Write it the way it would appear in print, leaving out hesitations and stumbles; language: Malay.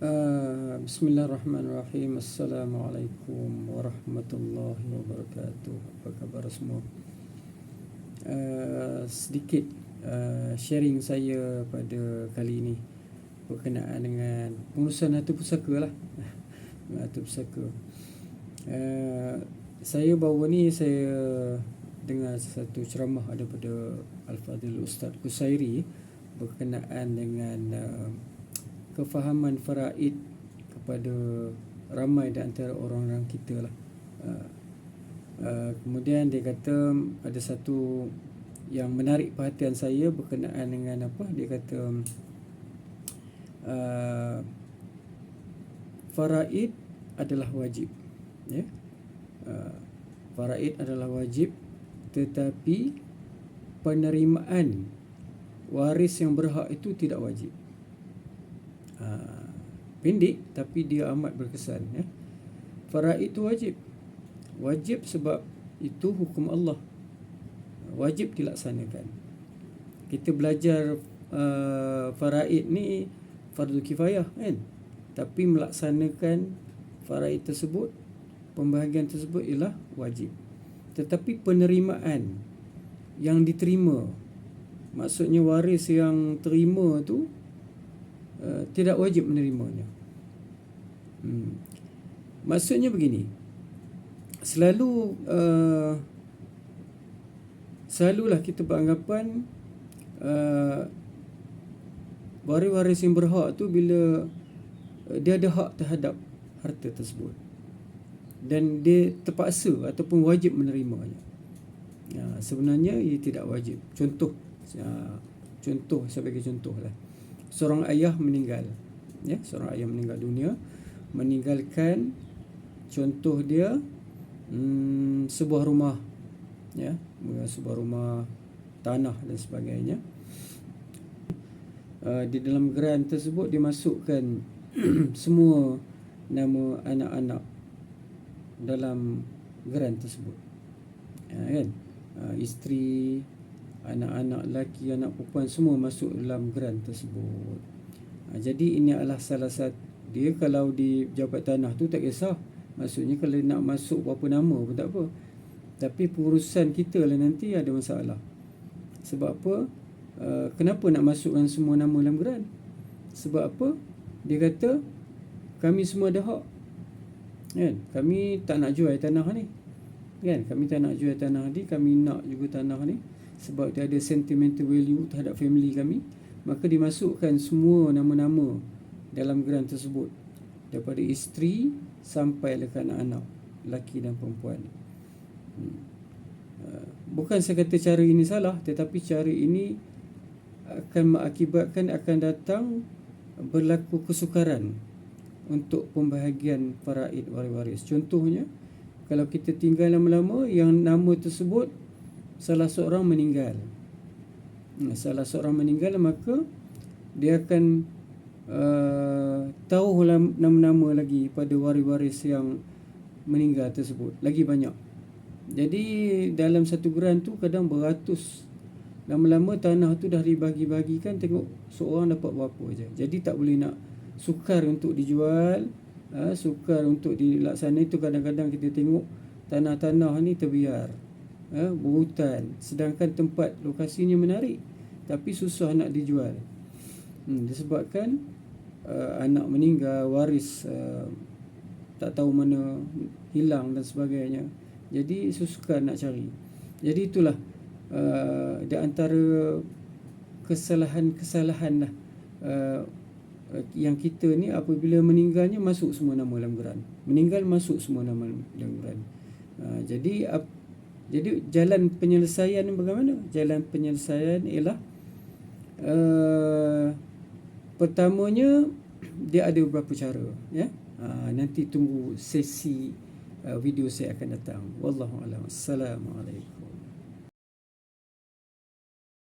Bismillahirrahmanirrahim. Assalamualaikum warahmatullahi wabarakatuh. Apa khabar semua? Sedikit sharing saya pada kali ini berkenaan dengan pengurusan harta pusaka lah. Harta pusaka. Saya baru ni saya dengar satu ceramah daripada Al-Fadhil Ustaz Qusairi berkenaan dengan kefahaman faraid kepada ramai di antara orang-orang kita lah. Kemudian dia kata ada satu yang menarik perhatian saya berkenaan dengan apa? Dia kata faraid adalah wajib, ya. Faraid adalah wajib, tetapi penerimaan waris yang berhak itu tidak wajib. Pendek tapi dia amat berkesan, ya. Faraid itu wajib sebab itu hukum Allah, wajib dilaksanakan. Kita belajar faraid ni fardu kifayah, kan, tapi melaksanakan faraid tersebut, pembahagian tersebut ialah wajib. Tetapi penerimaan yang diterima, maksudnya waris yang terima tu tidak wajib menerimanya. Maksudnya begini, selalulah kita beranggapan waris-waris yang berhak tu bila dia ada hak terhadap harta tersebut dan dia terpaksa ataupun wajib menerimanya. Sebenarnya ia tidak wajib. Contoh, saya bagi contoh lah. Seorang ayah meninggal, ya, seorang ayah meninggal dunia, meninggalkan contoh dia sebuah rumah, ya, sebuah rumah, tanah dan sebagainya. Di dalam geran tersebut dia masukkan semua nama anak-anak dalam geran tersebut, kan, isteri, anak-anak lelaki, anak perempuan, semua masuk dalam geran tersebut. Jadi ini adalah salah satu dia. Kalau di jabat tanah tu tak kisah, maksudnya kalau nak masuk berapa nama pun tak apa, tapi pengurusan kita lah nanti ada masalah. Sebab apa? Kenapa nak masukkan semua nama dalam geran? Sebab apa? Dia kata kami semua ada hak, kan? Kami tak nak jual tanah ni, kan? Kami tak nak jual tanah ni, kami nak juga tanah ni sebab dia ada sentimental value terhadap family kami. Maka dimasukkan semua nama-nama dalam geran tersebut, daripada isteri sampai ke anak-anak lelaki dan perempuan. Bukan saya kata cara ini salah, tetapi cara ini akan mengakibatkan akan datang berlaku kesukaran untuk pembahagian faraid waris-waris. Contohnya, kalau kita tinggal lama-lama, yang nama tersebut salah seorang meninggal, maka dia akan tahu nama-nama lagi pada waris-waris yang meninggal tersebut, lagi banyak. Jadi dalam satu geran tu kadang beratus. Lama-lama tanah tu dah dibagi-bagikan, tengok seorang dapat berapa je. Jadi tak boleh nak sukar untuk dijual, sukar untuk dilaksana. Itu kadang-kadang kita tengok tanah-tanah ni terbiar, berhutan, sedangkan tempat lokasinya menarik tapi susah nak dijual. Disebabkan anak meninggal, waris tak tahu mana, hilang dan sebagainya. Jadi susah nak cari. Jadi itulah di antara kesalahan lah yang kita ni, apabila meninggalnya masuk semua nama dalam geran. Meninggal masuk semua nama dalam geran. Jadi jalan penyelesaian bagaimana? Jalan penyelesaian ialah pertamanya dia ada beberapa cara, ya. Nanti tunggu sesi video saya akan datang. Wallahu a'lam. Assalamualaikum.